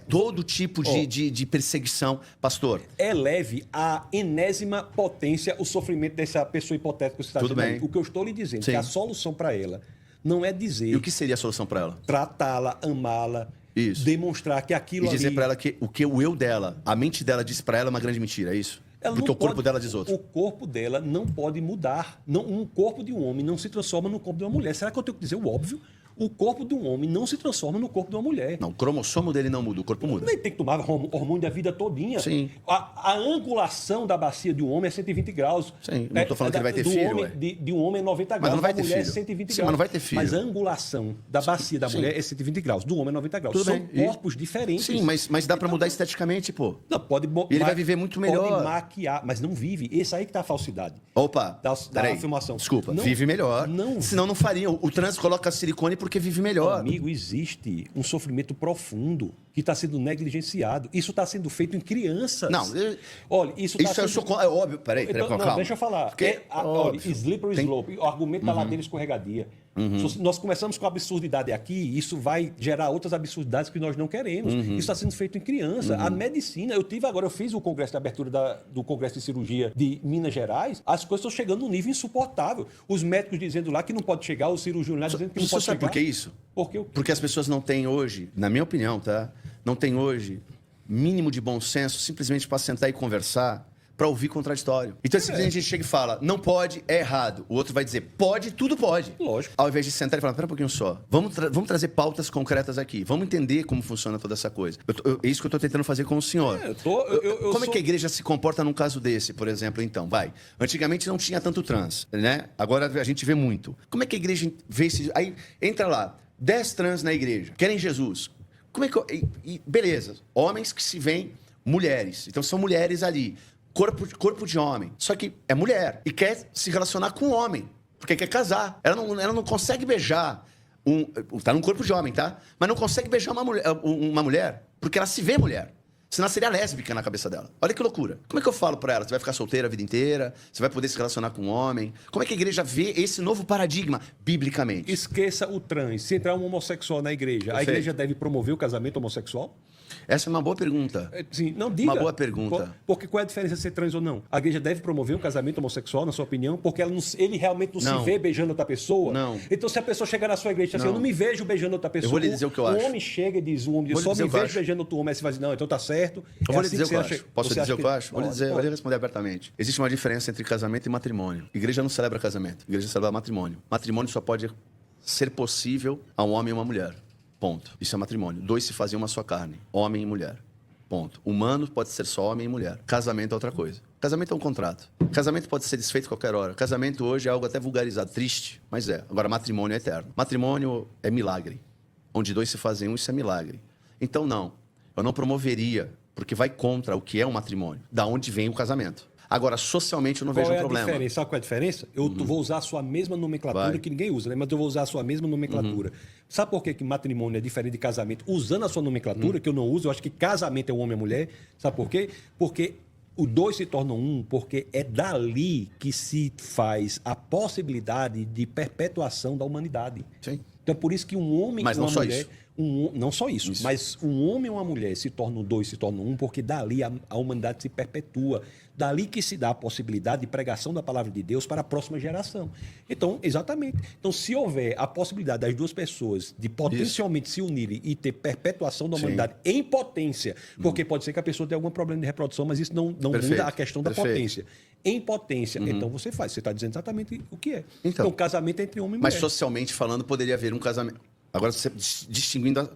S2: todo tipo de perseguição. Pastor...
S1: Eleve a enésima potência o sofrimento dessa pessoa hipotética que você está dizendo.
S2: Bem.
S1: O que eu estou lhe dizendo é que a solução para ela não é dizer...
S2: E o que seria a solução para ela?
S1: Tratá-la, amá-la,
S2: isso.
S1: Demonstrar que aquilo
S2: ali... E dizer
S1: ali...
S2: para ela que o eu dela, a mente dela diz para ela é uma grande mentira, é isso? Porque o corpo dela diz outro.
S1: O corpo dela não pode mudar. Um corpo de um homem não se transforma no corpo de uma mulher. Será que eu tenho que dizer o óbvio? O corpo de um homem não se transforma no corpo de uma mulher.
S2: Não, o cromossomo dele não muda, o corpo muda.
S1: Nem tem que tomar hormônio da vida todinha.
S2: Sim.
S1: A angulação da bacia de um homem é 120 graus.
S2: Sim, não estou falando que ele vai ter filho.
S1: De um homem é 90 graus,
S2: mas não vai ter
S1: mulher
S2: filho.
S1: é 120
S2: Sim,
S1: graus.
S2: mas não vai ter filho.
S1: Mas a angulação da bacia da mulher é 120 graus, do homem é 90 graus.
S2: Tudo
S1: São
S2: bem.
S1: corpos diferentes.
S2: Sim, mas dá para mudar esteticamente, pô.
S1: Não, pode...
S2: E ele vai viver muito melhor.
S1: Pode maquiar, mas não vive. Esse aí que está a falsidade.
S2: Opa,
S1: da afirmação.
S2: Desculpa,
S1: não,
S2: vive melhor.
S1: Não.
S2: Senão não faria. O trans coloca silicone porque vive melhor.
S1: Amigo, existe um sofrimento profundo que está sendo negligenciado. Isso está sendo feito em crianças.
S2: Não,
S1: olha, isso está sendo...
S2: é óbvio. Peraí,
S1: então,
S2: calma.
S1: Deixa eu falar.
S2: Porque,
S1: olha, slippery slope, o argumento da ladeira escorregadia. Nós começamos com absurdidade aqui, isso vai gerar outras absurdidades que nós não queremos. Isso está sendo feito em criança. A medicina, eu fiz o congresso de abertura do Congresso de Cirurgia de Minas Gerais, as coisas estão chegando num nível insuportável. Os médicos dizendo lá que não pode chegar, os cirurgiões lá dizendo que não pode chegar.
S2: Sabe por que isso? Porque as pessoas não têm hoje, na minha opinião, tá? Não têm hoje mínimo de bom senso simplesmente para sentar e conversar, para ouvir contraditório. Então, simplesmente a gente chega e fala, não pode, é errado. O outro vai dizer, pode, tudo pode.
S1: Lógico.
S2: Ao invés de sentar e falar, pera um pouquinho só, vamos trazer pautas concretas aqui, vamos entender como funciona toda essa coisa. É isso que eu estou tentando fazer com o senhor. Como é que a igreja se comporta num caso desse, por exemplo, então? Antigamente não tinha tanto trans, né? Agora a gente vê muito. Como é que a igreja vê esse... Aí entra lá, 10 trans na igreja, querem Jesus. Como é que... Beleza, homens que se veem mulheres. Então são mulheres ali. Corpo de homem. Só que é mulher e quer se relacionar com um homem, porque quer casar. Ela não consegue beijar tá num corpo de homem, tá? Mas não consegue beijar uma mulher porque ela se vê mulher. Senão seria lésbica na cabeça dela. Olha que loucura. Como é que eu falo pra ela? Você vai ficar solteira a vida inteira? Você vai poder se relacionar com um homem? Como é que a igreja vê esse novo paradigma, biblicamente?
S1: Esqueça o trans. Se entrar um homossexual na igreja,
S2: Perfeito.
S1: A igreja deve promover o casamento homossexual?
S2: Essa é uma boa pergunta.
S1: Sim, não diga.
S2: Uma boa pergunta.
S1: Porque qual é a diferença de ser trans ou não? A igreja deve promover um casamento homossexual, na sua opinião? Porque ele realmente não se vê beijando outra pessoa?
S2: Não.
S1: Então, se a pessoa chegar na sua igreja e dizer assim, eu não me vejo beijando outra pessoa...
S2: Eu vou lhe dizer o que eu acho.
S1: Um homem chega e diz, eu só me vejo beijando outro homem. Aí você vai dizer, não, então tá certo.
S2: Eu vou lhe dizer o que eu acho. Posso dizer o que eu acho? Vou lhe responder abertamente. Existe uma diferença entre casamento e matrimônio. A igreja não celebra casamento. A igreja celebra matrimônio. Matrimônio só pode ser possível a um homem e uma mulher. Ponto. Isso é matrimônio. 2 se faziam uma só carne. Homem e mulher. Ponto. Humano pode ser só homem e mulher. Casamento é outra coisa. Casamento é um contrato. Casamento pode ser desfeito a qualquer hora. Casamento hoje é algo até vulgarizado, triste, mas é. Agora, matrimônio é eterno. Matrimônio é milagre. Onde 2 se fazem um, isso é milagre. Então, não. Eu não promoveria, porque vai contra o que é um matrimônio. Da onde vem o casamento. Agora, socialmente, eu não vejo um problema.
S1: Sabe qual é a diferença? Eu vou usar a sua mesma nomenclatura, que ninguém usa, né? Mas eu vou usar a sua mesma nomenclatura. Sabe por que matrimônio é diferente de casamento? Usando a sua nomenclatura, que eu não uso, eu acho que casamento é o homem e a mulher. Sabe por quê? Porque os 2 se tornam um, porque é dali que se faz a possibilidade de perpetuação da humanidade.
S2: Sim.
S1: Então, é por isso que um homem e uma mulher... Não só isso, mas um homem e uma mulher se tornam dois, se tornam um, porque dali a humanidade se perpetua. Dali que se dá a possibilidade de pregação da palavra de Deus para a próxima geração. Então, exatamente. Então, se houver a possibilidade das duas pessoas de potencialmente se unirem e ter perpetuação da humanidade em potência, porque pode ser que a pessoa tenha algum problema de reprodução, mas isso não muda a questão da potência. Em potência, então você faz. Você está dizendo exatamente o que é. Então, casamento entre homem e mulher.
S2: Mas socialmente falando, poderia haver um casamento. Agora, você distinguindo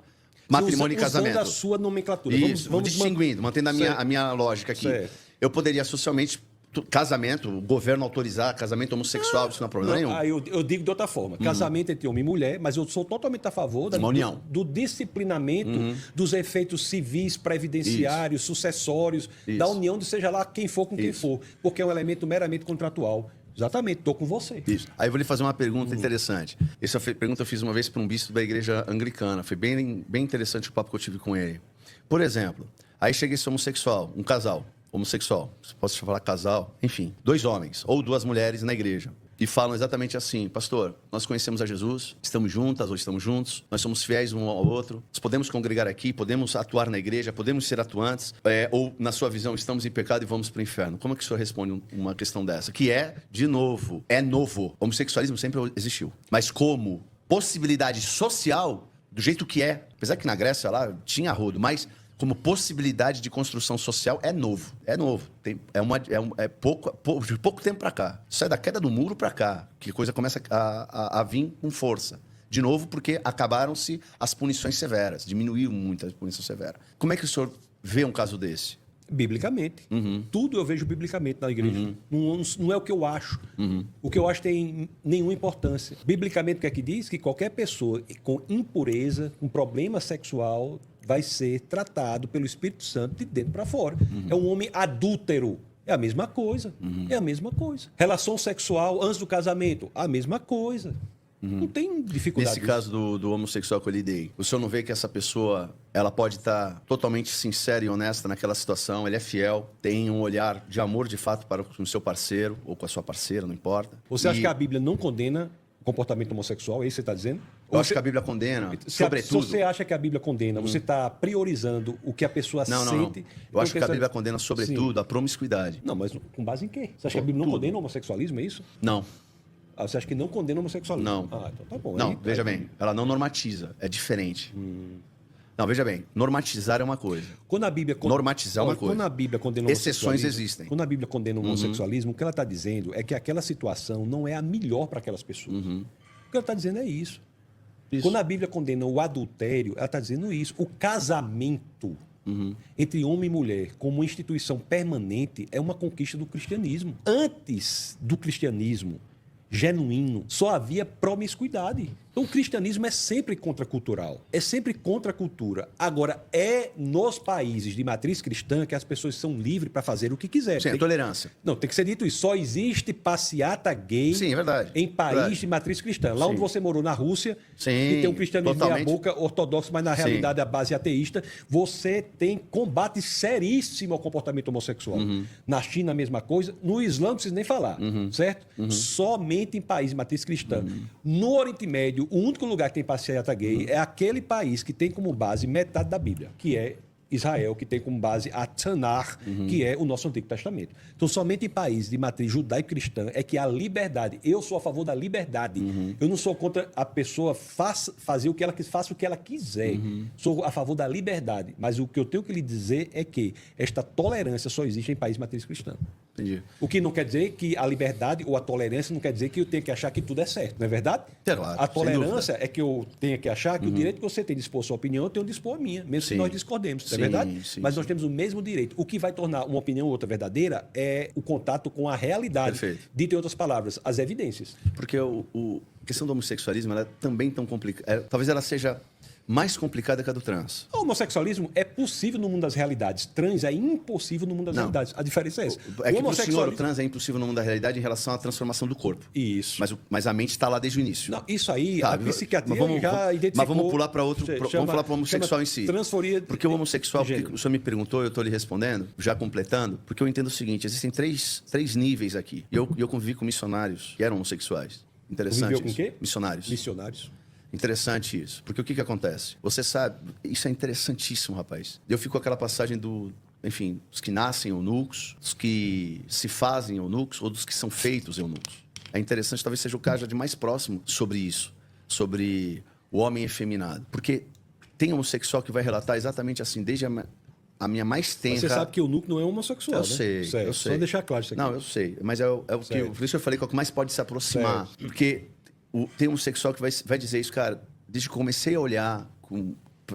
S2: matrimônio e casamento.
S1: Usando a sua nomenclatura.
S2: Isso, vamos distinguindo, mantendo a minha lógica aqui. Certo. Eu poderia socialmente, casamento, o governo autorizar casamento homossexual, isso não é problema nenhum.
S1: Aí eu digo de outra forma, casamento entre homem e mulher, mas eu sou totalmente a favor do disciplinamento dos efeitos civis, previdenciários, sucessórios, da união de seja lá quem for com quem for, porque é um elemento meramente contratual. Exatamente, estou com você.
S2: Isso. Aí eu vou lhe fazer uma pergunta interessante. Essa pergunta eu fiz uma vez para um bispo da igreja anglicana. Foi bem interessante o papo que eu tive com ele. Por exemplo, aí chega esse homossexual, um casal homossexual, posso falar casal, enfim, 2 homens ou 2 mulheres na igreja. E falam exatamente assim: pastor, nós conhecemos a Jesus, estamos juntas ou estamos juntos, nós somos fiéis um ao outro, nós podemos congregar aqui, podemos atuar na igreja, podemos ser atuantes, ou na sua visão, estamos em pecado e vamos para o inferno. Como é que o senhor responde uma questão dessa? Que de novo, é novo. O homossexualismo sempre existiu. Mas como possibilidade social, do jeito que apesar que na Grécia lá tinha rodo, mas como possibilidade de construção social, é novo. É novo. De pouco tempo para cá. Sai da queda do muro para cá, que a coisa começa a vir com força. De novo, porque acabaram-se as punições severas. Diminuiu muito a punição severa. Como é que o senhor vê um caso desse?
S1: Biblicamente. Tudo eu vejo biblicamente na igreja. Não é o que eu acho. O que eu acho tem nenhuma importância. Biblicamente, o que é que diz? Que qualquer pessoa com impureza, com problema sexual, vai ser tratado pelo Espírito Santo de dentro para fora. É um homem adúltero. É a mesma coisa. É a mesma coisa. Relação sexual antes do casamento, a mesma coisa. Não tem dificuldade.
S2: Nesse caso do homossexual que eu lidei, o senhor não vê que essa pessoa ela pode estar totalmente sincera e honesta naquela situação, ele é fiel, tem um olhar de amor de fato para o seu parceiro ou com a sua parceira, não importa.
S1: Você acha que a Bíblia não condena o comportamento homossexual? É isso que você está dizendo?
S2: Eu acho que a Bíblia condena, sobretudo...
S1: Se você acha que a Bíblia condena, você está priorizando o que a pessoa sente...
S2: Não. Eu acho que a Bíblia condena, sobretudo, a promiscuidade.
S1: Não, mas com base em quê? Você acha que a Bíblia não condena o homossexualismo, é isso?
S2: Não.
S1: Você acha que não condena o homossexualismo?
S2: Não.
S1: Então tá bom.
S2: Não, veja bem, ela não normatiza, é diferente. Não, veja bem, normatizar é uma coisa.
S1: Quando a Bíblia
S2: normatizar é uma coisa.
S1: Quando a Bíblia condena o
S2: exceções existem.
S1: Quando a Bíblia condena o homossexualismo, o que ela está dizendo é que aquela situação não é a melhor para aquelas pessoas. O que ela está dizendo é isso. Quando a Bíblia condena o adultério, ela está dizendo isso. O casamento entre homem e mulher como uma instituição permanente é uma conquista do cristianismo. Antes do cristianismo genuíno, só havia promiscuidade. Então, o cristianismo é sempre contracultural, é sempre contra a cultura. Agora, é nos países de matriz cristã que as pessoas são livres para fazer o que quiserem.
S2: Sim, tolerância.
S1: Não, tem que ser dito isso. Só existe passeata gay em país de matriz cristã. Lá onde você morou, na Rússia, que tem um cristianismo meia boca ortodoxo, mas na realidade a base é ateísta, você tem combate seríssimo ao comportamento homossexual. Na China, a mesma coisa. No Islã, não precisa nem falar, certo? Somente em país de matriz cristã. No Oriente Médio, o único lugar que tem passeata gay é aquele país que tem como base metade da Bíblia, que é Israel, que tem como base a Tanakh, que é o nosso Antigo Testamento. Então, somente em países de matriz judaico-cristã é que há liberdade. Eu sou a favor da liberdade. Eu não sou contra a pessoa fazer o que ela faça o que ela quiser. Sou a favor da liberdade. Mas o que eu tenho que lhe dizer é que esta tolerância só existe em países de matriz cristã.
S2: Entendi.
S1: O que não quer dizer que a liberdade ou a tolerância não quer dizer que eu tenho que achar que tudo é certo, não é verdade?
S2: Claro,
S1: a tolerância é que eu tenha que achar que o direito que você tem de expor a sua opinião, eu tenho de expor a minha, mesmo que nós discordemos, não é verdade? Mas nós temos o mesmo direito. O que vai tornar uma opinião ou outra verdadeira é o contato com a realidade.
S2: Perfeito.
S1: Dito em outras palavras, as evidências.
S2: Porque a questão do homossexualismo ela é também tão complicada. Talvez ela seja mais complicada que a do trans.
S1: O homossexualismo é possível no mundo das realidades. Trans é impossível no mundo das realidades. A diferença é essa.
S2: É que o senhor, o trans é impossível no mundo da realidade em relação à transformação do corpo.
S1: Isso.
S2: Mas a mente está lá desde o início.
S1: Não, isso aí, a psiquiatria já identificou...
S2: Mas vamos pular para outro... Vamos falar para o homossexual em si.
S1: Transforia...
S2: Porque o homossexual, porque o senhor me perguntou, eu estou lhe respondendo, já completando, porque eu entendo o seguinte, existem três níveis aqui. E eu convivi com missionários que eram homossexuais. Interessante.
S1: Conviveu com o quê?
S2: Missionários. Interessante isso. Porque o que acontece? Você sabe, isso é interessantíssimo, rapaz. Eu fico com aquela passagem enfim, os que nascem eunucos, os que se fazem eunucos ou dos que são feitos eunucos. É interessante, talvez seja o caso de mais próximo sobre isso, sobre o homem efeminado. Porque tem homossexual que vai relatar exatamente assim, desde a minha mais tenra...
S1: Você sabe que o eunuco não é homossexual,
S2: eu sei,
S1: Certo.
S2: eu sei.
S1: Só deixar claro isso aqui.
S2: Não, eu sei, mas é o que... Por isso eu falei que é o que mais pode se aproximar.
S1: Certo.
S2: Porque tem um homossexual que vai dizer isso, cara, desde que eu comecei a olhar,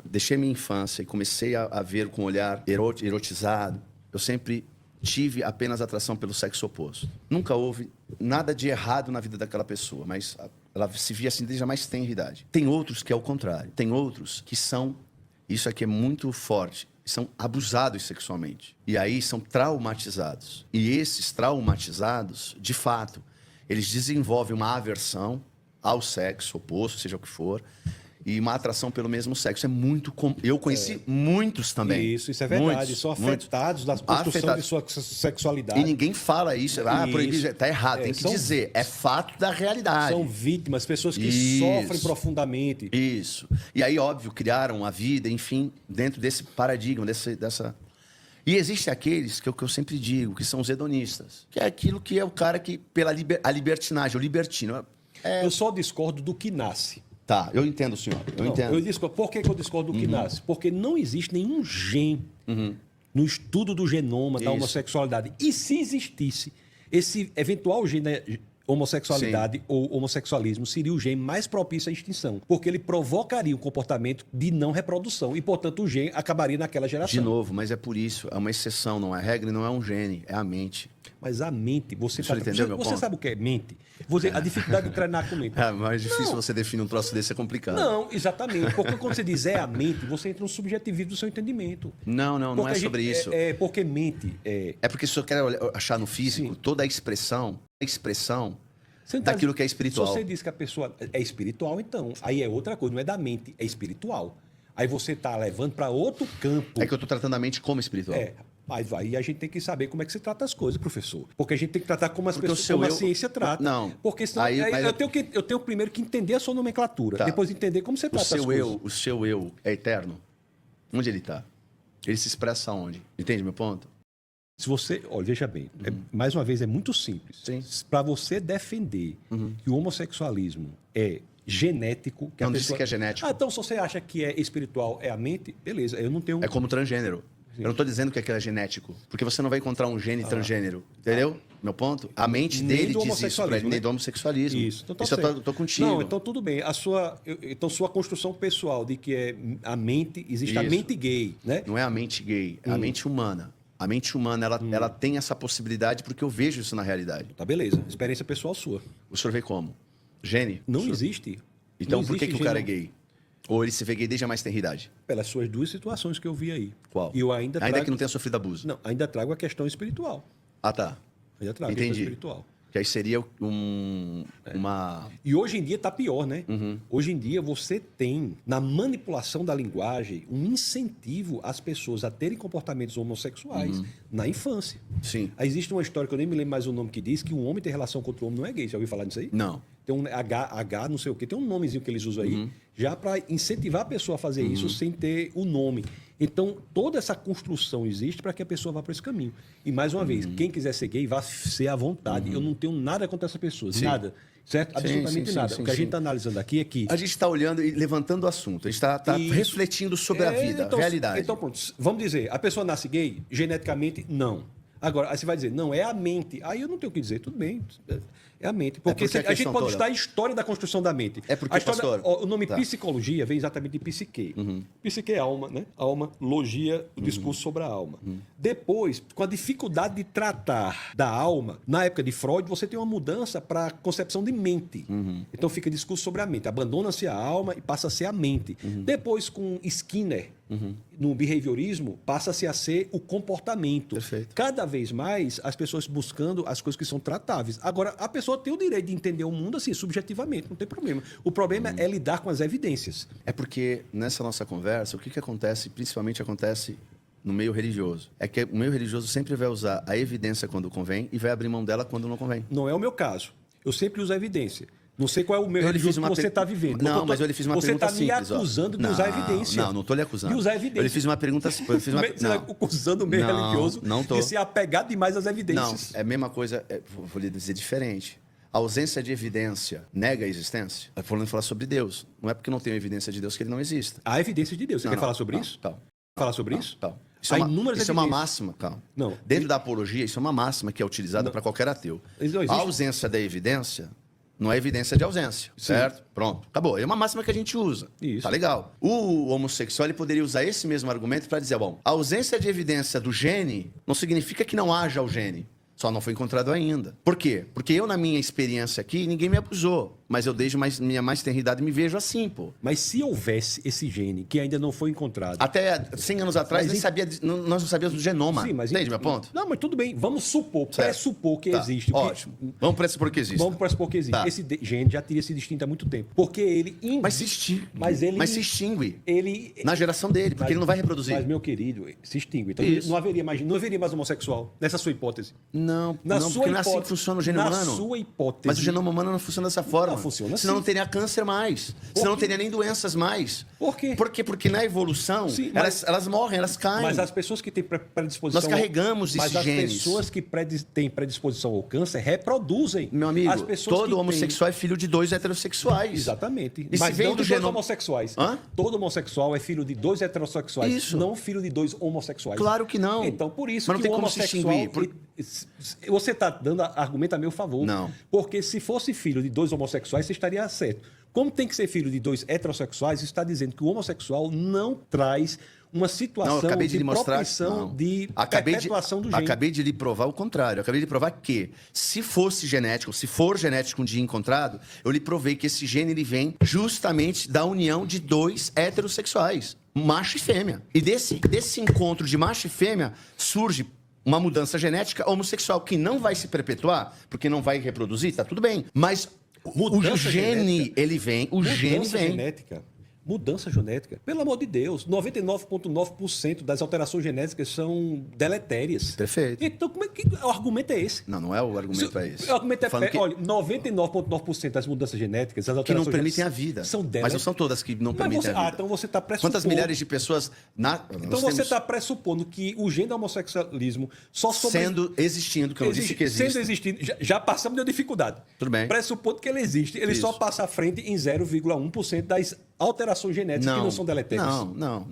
S2: deixei minha infância e comecei a ver com um olhar erotizado, eu sempre tive apenas atração pelo sexo oposto. Nunca houve nada de errado na vida daquela pessoa, mas ela se via assim desde a mais tenra idade. Tem outros que é o contrário. Tem outros que são, isso aqui é muito forte, são abusados sexualmente. E aí são traumatizados. E esses traumatizados, de fato, eles desenvolvem uma aversão ao sexo oposto, seja o que for, e uma atração pelo mesmo sexo. É muito comum. Eu conheci muitos também.
S1: Isso é verdade.
S2: Muitos,
S1: são afetados da construção de sua sexualidade.
S2: E ninguém fala isso. Proibido. Tá errado. Tem que dizer. É fato da realidade.
S1: São vítimas, pessoas que sofrem profundamente.
S2: Isso. E aí, óbvio, criaram a vida, enfim, dentro desse paradigma, dessa... E existem aqueles que eu sempre digo, que são os hedonistas. Que é aquilo que é o cara que, a libertinagem, o libertino.
S1: Eu só discordo do que nasce.
S2: Tá, eu entendo, senhor. Entendo.
S1: Eu discordo. Por que eu discordo do que nasce? Porque não existe nenhum gene no estudo do genoma da homossexualidade. E se existisse, esse eventual gene homossexualidade ou homossexualismo seria o gene mais propício à extinção. Porque ele provocaria um comportamento de não reprodução. E, portanto, o gene acabaria naquela geração.
S2: De novo, mas é por isso. É uma exceção, não é regra e não é um gene. É a mente.
S1: Mas a mente, você
S2: ponto?
S1: sabe o que é mente? A dificuldade de treinar com mente.
S2: É mais difícil você definir um troço desse, é complicado.
S1: Não, exatamente. Porque quando você diz a mente, você entra no subjetivismo do seu entendimento.
S2: Não é sobre isso.
S1: Porque mente...
S2: É porque se eu quero achar no físico toda a expressão daquilo que é espiritual.
S1: Se você diz que a pessoa é espiritual, então, aí é outra coisa, não é da mente, é espiritual. Aí você está levando para outro campo.
S2: É que eu estou tratando a mente como espiritual.
S1: Mas aí a gente tem que saber como é que se trata as coisas, professor. Porque a gente tem que tratar como a ciência trata.
S2: Não.
S1: Porque senão eu tenho primeiro que entender a sua nomenclatura. Tá. Depois entender como você trata as coisas.
S2: O seu eu é eterno? Onde ele está? Ele se expressa onde? Entende meu ponto?
S1: Se você... Olha, veja bem. Mais uma vez, é muito simples. Para você defender que o homossexualismo é genético...
S2: Não disse que é genético.
S1: Então, se você acha que é espiritual, é a mente, beleza. Eu não tenho...
S2: É como transgênero. Eu não estou dizendo que aquilo é genético, porque você não vai encontrar um gene transgênero, entendeu? Meu ponto? A mente dele diz isso pra ele, nem do homossexualismo.
S1: Isso. Então,
S2: isso eu tô contigo.
S1: Não, então tudo bem. Então sua construção pessoal de que é a mente, existe a mente gay, né?
S2: Não é a mente gay, é a mente humana. A mente humana, ela tem essa possibilidade porque eu vejo isso na realidade.
S1: Tá, beleza. Experiência pessoal sua.
S2: O senhor vê como? Gene?
S1: Não existe.
S2: Então
S1: não
S2: por que
S1: existe
S2: o cara é gay? Ou ele se vê gay desde a mais tenra idade?
S1: Pelas suas duas situações que eu vi aí.
S2: Qual?
S1: E eu ainda trago...
S2: que não tenha sofrido abuso.
S1: Não, ainda trago a questão espiritual.
S2: Ah, tá.
S1: Ainda trago a questão espiritual.
S2: Que aí seria uma...
S1: E hoje em dia está pior, né? Hoje em dia você tem, na manipulação da linguagem, um incentivo às pessoas a terem comportamentos homossexuais na infância.
S2: Sim.
S1: Aí existe uma história que eu nem me lembro mais o nome que diz que um homem ter relação com outro homem não é gay. Já ouviu falar disso aí?
S2: Não.
S1: Tem um H não sei o quê. Tem um nomezinho que eles usam aí, já para incentivar a pessoa a fazer isso sem ter o nome. Então, toda essa construção existe para que a pessoa vá para esse caminho. E, mais uma vez, quem quiser ser gay, vá ser à vontade. Eu não tenho nada contra essa pessoa. Nada. Certo? Absolutamente nada. O que a gente está analisando aqui é que...
S2: A gente está olhando e levantando o assunto. A gente está refletindo sobre a vida, a realidade.
S1: Então, pronto. Vamos dizer, a pessoa nasce gay? Geneticamente, não. Agora, aí você vai dizer, não, é a mente. Aí eu não tenho o que dizer, tudo bem. É a mente. Porque a gente pode estudar a história da construção da mente.
S2: É porque, pastor...
S1: O nome psicologia vem exatamente de psique. Psique é alma, né? Alma, logia, o discurso sobre a alma. Depois, com a dificuldade de tratar da alma, na época de Freud, você tem uma mudança para a concepção de mente. Então fica discurso sobre a mente. Abandona-se a alma e passa a ser a mente. Depois, com Skinner, no behaviorismo, passa-se a ser o comportamento.
S2: Perfeito.
S1: Cada vez mais, as pessoas buscando as coisas que são tratáveis. Agora, a pessoa tem o direito de entender o mundo assim, subjetivamente, não tem problema. O problema é lidar com as evidências.
S2: É porque, nessa nossa conversa, o que acontece, principalmente acontece no meio religioso, é que o meio religioso sempre vai usar a evidência quando convém e vai abrir mão dela quando não convém.
S1: Não é o meu caso. Eu sempre uso a evidência. Não sei qual é o meio religioso que você está vivendo.
S2: Não, mas eu lhe fiz uma pergunta simples.
S1: Você está me acusando de usar evidência.
S2: Não estou lhe acusando.
S1: De usar evidência.
S2: Eu lhe fiz uma pergunta...
S1: Você está acusando o meio religioso de ser apegado demais às evidências.
S2: Não, é a mesma coisa, vou lhe dizer diferente. A ausência de evidência nega a existência? É falando falar sobre Deus. Não é porque não tem evidência de Deus que ele não existe.
S1: Há evidência de Deus. Você quer falar sobre isso? Falar sobre isso?
S2: Isso é uma máxima, calma.
S1: Não.
S2: Dentro da apologia, isso é uma máxima que é utilizada para qualquer ateu. A ausência da evidência não é evidência de ausência, certo? Pronto, acabou. É uma máxima que a gente usa.
S1: Isso.
S2: Tá legal. O homossexual ele poderia usar esse mesmo argumento para dizer, bom, a ausência de evidência do gene não significa que não haja o gene. Só não foi encontrado ainda. Por quê? Porque eu, na minha experiência aqui, ninguém me abusou. Mas eu, desde minha mais tenra idade, me vejo assim, pô.
S1: Mas se houvesse esse gene que ainda não foi encontrado...
S2: Até 100 anos atrás, nós não sabíamos do genoma.
S1: Sim, mas
S2: entende meu ponto?
S1: Não, mas tudo bem. Vamos pressupor que existe.
S2: Ótimo. Vamos pressupor que existe.
S1: Vamos pressupor que existe.
S2: Tá.
S1: Esse gene já teria sido extinto há muito tempo. Porque ele...
S2: Mas se extingue.
S1: Mas
S2: se extingue.
S1: Ele...
S2: Na geração dele, porque ele não vai reproduzir.
S1: Mas, meu querido, se extingue. Então, não haveria mais homossexual, nessa sua hipótese.
S2: Não, porque não é assim que funciona o genoma humano.
S1: Na sua hipótese.
S2: Mas o genoma humano não funciona dessa forma.
S1: Não funciona assim.
S2: Senão não teria câncer mais. Senão não teria nem doenças mais.
S1: Por quê?
S2: Porque na evolução,
S1: sim,
S2: elas morrem, elas caem.
S1: Mas as pessoas que têm predisposição...
S2: Nós carregamos esses genes.
S1: Mas as pessoas que têm predisposição ao câncer reproduzem.
S2: Meu amigo,
S1: as pessoas
S2: todo homossexual é filho de 2 heterossexuais.
S1: Exatamente.
S2: E
S1: mas
S2: se
S1: não
S2: do
S1: de 2 homossexuais.
S2: Hã?
S1: Todo homossexual é filho de 2 heterossexuais.
S2: Isso.
S1: Não filho de 2 homossexuais.
S2: Claro que não.
S1: Então, por isso
S2: mas não
S1: que
S2: tem
S1: o
S2: como se
S1: homossexual...
S2: extinguir.
S1: Você está dando argumento a meu favor.
S2: Não.
S1: Porque se fosse filho de 2 homossexuais, você estaria certo. Como tem que ser filho de 2 heterossexuais, isso está dizendo que o homossexual não traz uma situação de propensão de perpetuação do gene.
S2: Acabei de lhe provar o contrário. Acabei de provar que, se fosse genético, se for genético um dia encontrado, eu lhe provei que esse gene ele vem justamente da união de 2 heterossexuais, macho e fêmea. E desse encontro de macho e fêmea surge uma mudança genética homossexual que não vai se perpetuar, porque não vai reproduzir, tá tudo bem. Mas o gene, ele vem,
S1: Mudança genética. Pelo amor de Deus, 99,9% das alterações genéticas são deletérias.
S2: Perfeito.
S1: Então, como é que o argumento é esse?
S2: Não é o argumento é esse.
S1: O argumento olha, 99,9% das mudanças genéticas, as alterações
S2: que não permitem a vida.
S1: São deletérias.
S2: Mas não são todas que não permitem a vida.
S1: Então você está pressupondo...
S2: Quantas milhares de pessoas...
S1: Então você está pressupondo que o gene do homossexualismo só
S2: existindo, que eu disse que existe.
S1: Sendo existindo, já passamos de dificuldade.
S2: Tudo bem.
S1: Pressupondo que ele existe. Ele só passa à frente em 0,1% das alterações genéticas que não são deletérias.
S2: Não.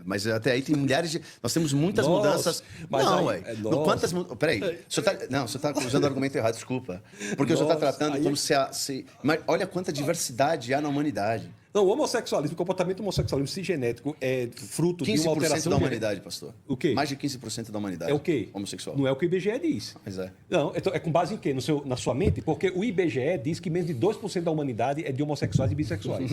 S2: Mas até aí tem milhares de... Nós temos muitas mudanças... Quantas... Peraí. Você está usando o argumento errado, desculpa. Porque você está tratando como se... Mas olha quanta diversidade há na humanidade.
S1: Não, o homossexualismo, o comportamento homossexualismo cigenético é fruto de uma alteração...
S2: 15% da humanidade, pastor.
S1: O quê?
S2: Mais de 15% da humanidade.
S1: É o quê?
S2: Homossexual.
S1: Não é o que o IBGE diz.
S2: Mas é.
S1: Não, então, é com base em quê? Na sua mente? Porque o IBGE diz que menos de 2% da humanidade é de homossexuais e bissexuais.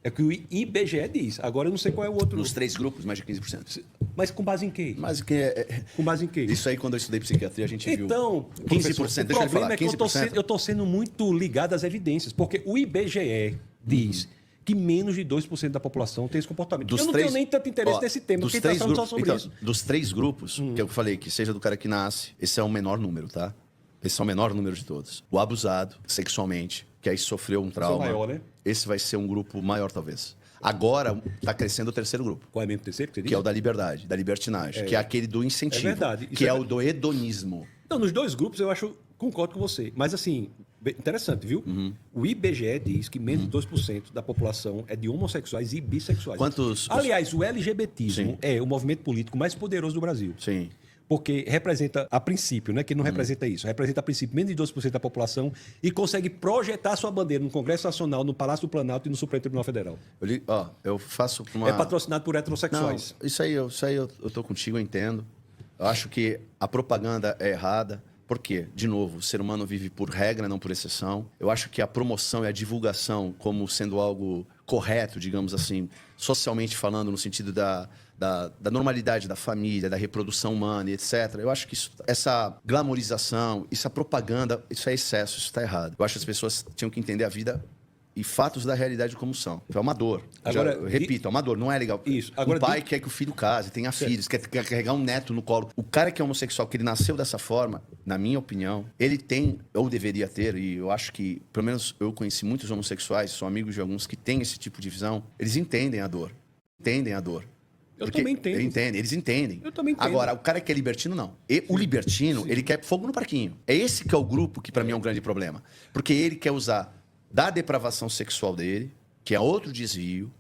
S1: É o que o IBGE diz. Agora eu não sei qual é o outro...
S2: Nos 3 grupos, mais de 15%.
S1: Mas com base em quê?
S2: Mas que
S1: Com base em quê?
S2: Isso aí, quando eu estudei psiquiatria, a gente viu.
S1: Então,
S2: 15%.
S1: Deixa eu falar. É que eu estou sendo muito ligado às evidências. Porque o IBGE diz... que menos de 2% da população tem esse comportamento. Eu não tenho nem tanto interesse nesse tema. Quem está falando só sobre isso?
S2: Dos 3 grupos, que eu falei, que seja do cara que nasce, esse é o menor número, tá? Esse é o menor número de todos. O abusado sexualmente, que aí sofreu um trauma.
S1: Esse é o maior, né?
S2: Esse vai ser um grupo maior, talvez. Agora está crescendo o 3º grupo.
S1: Qual é mesmo o terceiro?
S2: Que é o da liberdade, da libertinagem, que é aquele do incentivo.
S1: É verdade.
S2: Que é o do hedonismo.
S1: Não, nos 2 grupos eu concordo com você. Mas assim, interessante, viu? O IBGE diz que menos de 2% da população é de homossexuais e bissexuais. Aliás, o LGBTismo é o movimento político mais poderoso do Brasil.
S2: Sim.
S1: Porque representa, a princípio, né? Que não representa isso. Representa, a princípio, menos de 2% da população e consegue projetar sua bandeira no Congresso Nacional, no Palácio do Planalto e no Supremo Tribunal Federal.
S2: Eu faço uma...
S1: É patrocinado por heterossexuais.
S2: Não, isso aí eu tô contigo, eu entendo. Eu acho que a propaganda é errada. Por quê? De novo, o ser humano vive por regra, não por exceção. Eu acho que a promoção e a divulgação como sendo algo correto, digamos assim, socialmente falando, no sentido da normalidade da família, da reprodução humana e etc. Eu acho que essa glamorização, essa propaganda, isso é excesso, isso está errado. Eu acho que as pessoas tinham que entender a vida e fatos da realidade como são. É uma dor.
S1: Agora,
S2: Eu repito, é uma dor, não é legal.
S1: Isso. Agora,
S2: um pai quer que o filho case, tenha filhos, quer carregar um neto no colo. O cara que é homossexual, que ele nasceu dessa forma, na minha opinião, ele tem, ou deveria ter, e eu acho que, pelo menos eu conheci muitos homossexuais, sou amigos de alguns que têm esse tipo de visão, eles entendem a dor. Entendem a dor.
S1: Eu também entendo.
S2: Eles entendem.
S1: Eu também entendo.
S2: Agora, o cara que é libertino, não. E o libertino, ele quer fogo no parquinho. É esse que é o grupo que, para mim, é um grande problema. Porque ele quer usar da depravação sexual dele, que é outro desvio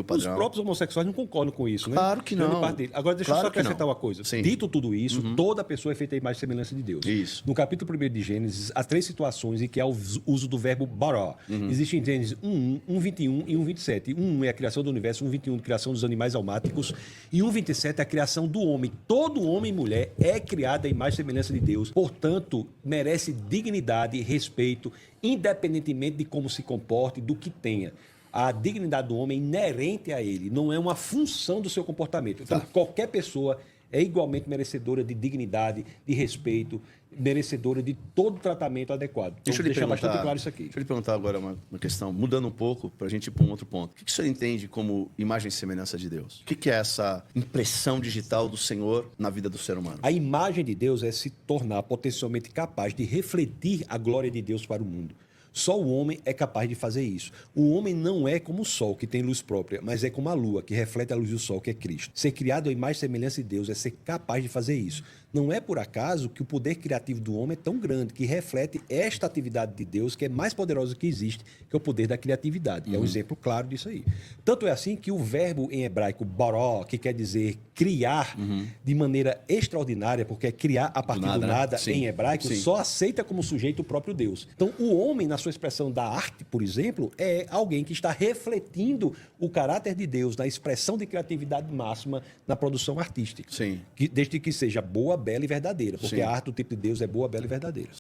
S2: padrão.
S1: Os próprios homossexuais não concordam com isso, né?
S2: Claro que não.
S1: Agora, deixa eu
S2: Claro
S1: só
S2: que não.
S1: acrescentar uma coisa.
S2: Sim.
S1: Dito tudo isso, toda pessoa é feita à imagem e semelhança de Deus.
S2: Isso.
S1: No capítulo 1 de Gênesis, há 3 situações em que há o uso do verbo bará. Existe em Gênesis 1:1, 1:21 e 1:27. 1:1 é a criação do universo, 1:21 a criação dos animais almáticos e 1:27 é a criação do homem. Todo homem e mulher é criado à imagem e semelhança de Deus. Portanto, merece dignidade e respeito, independentemente de como se comporte, do que tenha. A dignidade do homem é inerente a ele, não é uma função do seu comportamento. Então, qualquer pessoa é igualmente merecedora de dignidade, de respeito, merecedora de todo tratamento adequado. Então,
S2: Deixa eu lhe perguntar,
S1: bastante claro isso aqui.
S2: Deixa eu lhe perguntar agora uma questão, mudando um pouco, para a gente ir para um outro ponto. O que o senhor entende como imagem e semelhança de Deus? O que é essa impressão digital do Senhor na vida do ser humano?
S1: A imagem de Deus é se tornar potencialmente capaz de refletir a glória de Deus para o mundo. Só o homem é capaz de fazer isso. O homem não é como o sol, que tem luz própria, mas é como a lua, que reflete a luz do sol, que é Cristo. Ser criado à imagem e semelhança de Deus é ser capaz de fazer isso. Não é por acaso que o poder criativo do homem é tão grande, que reflete esta atividade de Deus, que é mais poderosa que existe, que é o poder da criatividade. É um exemplo claro disso aí. Tanto é assim que o verbo em hebraico, baró, que quer dizer criar de maneira extraordinária, porque é criar a partir do nada
S2: Sim.
S1: em hebraico,
S2: Sim.
S1: só aceita como sujeito o próprio Deus. Então, o homem, na sua expressão da arte, por exemplo, é alguém que está refletindo o caráter de Deus na expressão de criatividade máxima na produção artística.
S2: Sim.
S1: Desde que seja boa, bela e verdadeira, porque
S2: Sim.
S1: a arte do tipo de Deus é boa, bela e verdadeira.